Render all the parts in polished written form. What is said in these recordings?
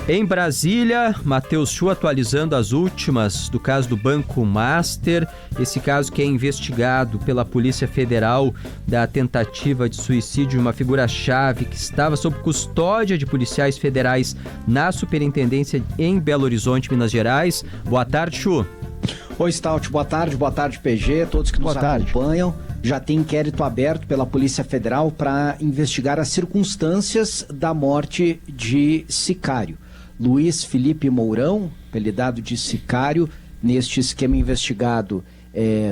Em Brasília, Matheus Chu atualizando as últimas do caso do Banco Master, esse caso que é investigado pela Polícia Federal da tentativa de suicídio de uma figura-chave que estava sob custódia de policiais federais na Superintendência em Belo Horizonte, Minas Gerais. Boa tarde, Chu. Oi, Stout, boa tarde, PG, todos que nos acompanham. Já tem inquérito aberto pela Polícia Federal para investigar as circunstâncias da morte de Sicário. Luiz Felipe Mourão, apelidado de Sicário, neste esquema investigado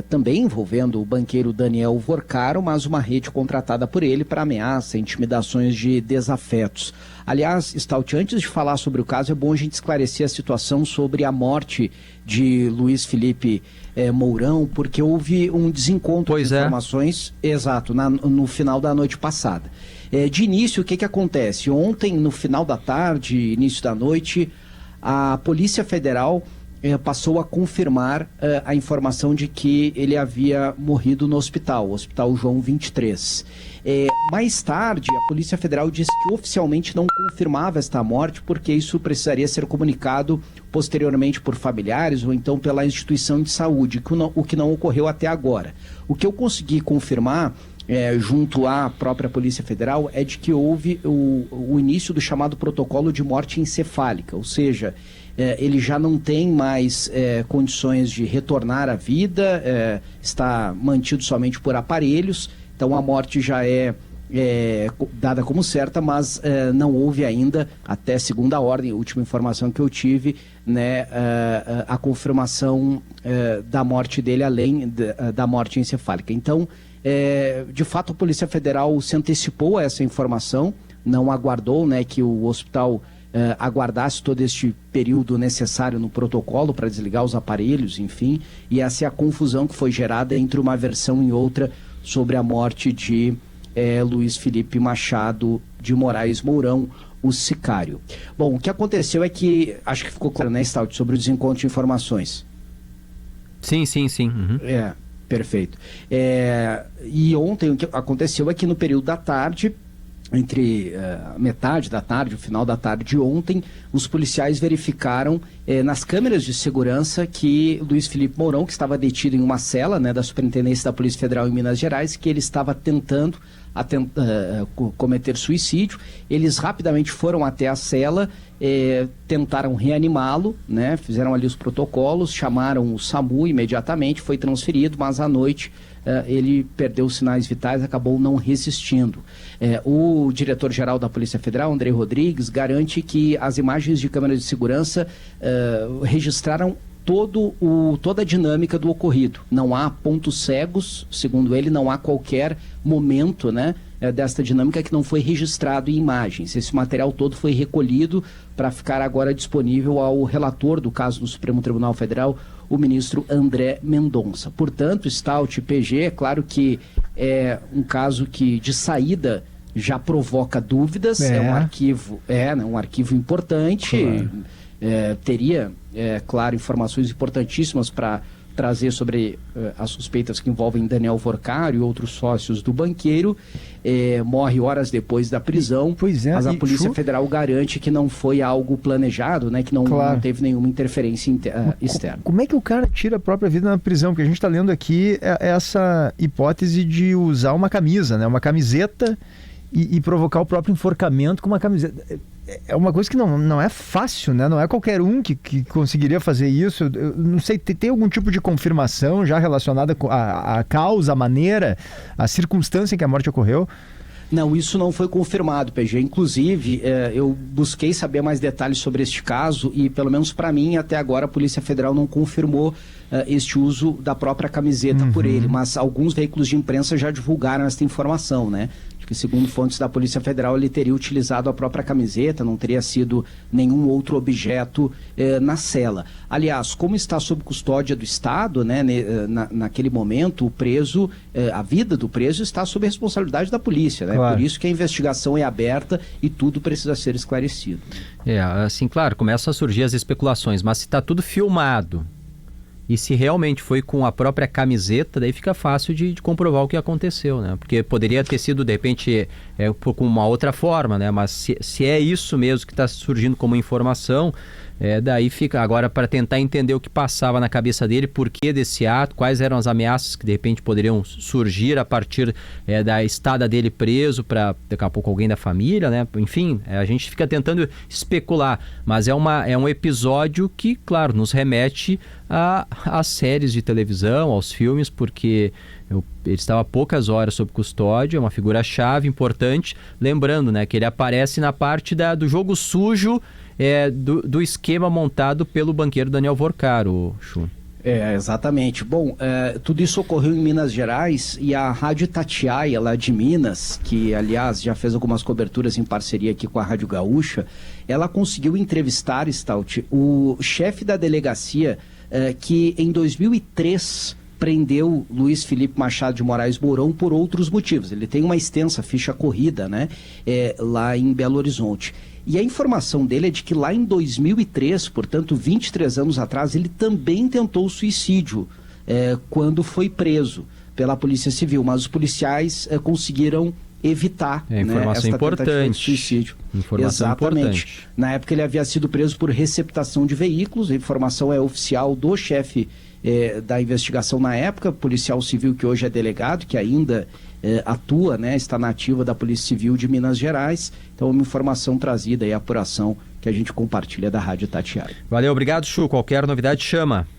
também envolvendo o banqueiro Daniel Vorcaro, mas uma rede contratada por ele para ameaça, intimidações de desafetos. Aliás, Stout, antes de falar sobre o caso, é bom a gente esclarecer a situação sobre a morte de Luiz Felipe Mourão, porque houve um desencontro de informações, exato, no final da noite passada. De início, o que acontece? Ontem, no final da tarde, início da noite, a Polícia Federal passou a confirmar a informação de que ele havia morrido no hospital, Hospital João 23. Mais tarde, a Polícia Federal disse que oficialmente não confirmava esta morte, porque isso precisaria ser comunicado posteriormente por familiares ou então pela instituição de saúde, o que não ocorreu até agora. O que eu consegui confirmar junto à própria Polícia Federal é de que houve o início do chamado protocolo de morte encefálica, ou seja, ele já não tem mais condições de retornar à vida, está mantido somente por aparelhos, então a morte já é dada como certa, mas não houve ainda, até segunda ordem, a última informação que eu tive, né, a confirmação da morte dele, além da morte encefálica. Então, de fato, a Polícia Federal se antecipou a essa informação, não aguardou, né, que o hospital aguardasse todo este período necessário no protocolo para desligar os aparelhos, enfim, e essa é a confusão que foi gerada entre uma versão e outra sobre a morte de Luiz Felipe Machado de Moraes Mourão, o Sicário. Bom, o que aconteceu é que, acho que ficou claro, né, Stout, sobre o desencontro de informações. Sim. Uhum. Perfeito. E ontem o que aconteceu é que no período da tarde, entre metade da tarde, o final da tarde de ontem, os policiais verificaram nas câmeras de segurança que Luiz Felipe Mourão, que estava detido em uma cela, né, da Superintendência da Polícia Federal em Minas Gerais, que ele estava tentando cometer suicídio. Eles rapidamente foram até a cela, tentaram reanimá-lo, né, fizeram ali os protocolos, chamaram o SAMU imediatamente, foi transferido, mas à noite ele perdeu os sinais vitais, acabou não resistindo. O diretor-geral da Polícia Federal, André Rodrigues, garante que as imagens de câmeras de segurança registraram toda a dinâmica do ocorrido. Não há pontos cegos, segundo ele, não há qualquer momento, né, desta dinâmica que não foi registrado em imagens. Esse material todo foi recolhido para ficar agora disponível ao relator do caso no Supremo Tribunal Federal, o ministro André Mendonça. Portanto, Stout, PG, é claro que é um caso que de saída já provoca dúvidas, é um arquivo importante, claro. Teria, claro, informações importantíssimas para trazer sobre as suspeitas que envolvem Daniel Vorcaro e outros sócios do banqueiro. Morre horas depois da prisão, mas a Polícia Federal garante que não foi algo planejado, né, que não teve nenhuma interferência externa. Como é que o cara tira a própria vida na prisão? Porque a gente está lendo aqui essa hipótese de usar uma camisa, né, uma camiseta e provocar o próprio enforcamento com uma camiseta. É uma coisa que não é fácil, né? Não é qualquer um que conseguiria fazer isso. Eu não sei, tem algum tipo de confirmação já relacionada com a causa, a maneira, a circunstância em que a morte ocorreu? Não, isso não foi confirmado, PG. Inclusive, eu busquei saber mais detalhes sobre este caso e, pelo menos para mim, até agora a Polícia Federal não confirmou este uso da própria camiseta por ele, mas alguns veículos de imprensa já divulgaram esta informação, né? Que segundo fontes da Polícia Federal ele teria utilizado a própria camiseta, não teria sido nenhum outro objeto na cela. Aliás, como está sob custódia do Estado, né, naquele momento o preso, a vida do preso está sob a responsabilidade da polícia, né? Claro. Por isso que a investigação é aberta e tudo precisa ser esclarecido. Assim, claro, começam a surgir as especulações, mas se está tudo filmado E se realmente foi com a própria camiseta, daí fica fácil de comprovar o que aconteceu, né? Porque poderia ter sido, de repente, com uma outra forma, né? Mas se é isso mesmo que está surgindo como informação, daí fica agora para tentar entender o que passava na cabeça dele, por que desse ato, quais eram as ameaças que de repente poderiam surgir a partir da estada dele preso para daqui a pouco alguém da família, né? Enfim, a gente fica tentando especular, mas é um episódio que, claro, nos remete às séries de televisão, aos filmes, porque ele estava há poucas horas sob custódia, é uma figura-chave importante, lembrando, né, que ele aparece na parte do jogo sujo do esquema montado pelo banqueiro Daniel Vorcaro, Chu. Exatamente. Bom, tudo isso ocorreu em Minas Gerais e a Rádio Itatiaia, lá de Minas, que aliás já fez algumas coberturas em parceria aqui com a Rádio Gaúcha, ela conseguiu entrevistar, Stout, o chefe da delegacia que em 2003 prendeu Luiz Felipe Machado de Moraes Mourão por outros motivos. Ele tem uma extensa ficha corrida, né, lá em Belo Horizonte. E a informação dele é de que lá em 2003, portanto 23 anos atrás, ele também tentou suicídio quando foi preso pela Polícia Civil, mas os policiais conseguiram evitar informação importante. De suicídio. Informação Exatamente. Importante. Na época ele havia sido preso por receptação de veículos, a informação é oficial do chefe da investigação na época, policial civil que hoje é delegado, que ainda atua, né, está na ativa da Polícia Civil de Minas Gerais. Então, uma informação trazida e apuração que a gente compartilha da Rádio Itatiaia. Valeu, obrigado, Chu. Qualquer novidade, chama.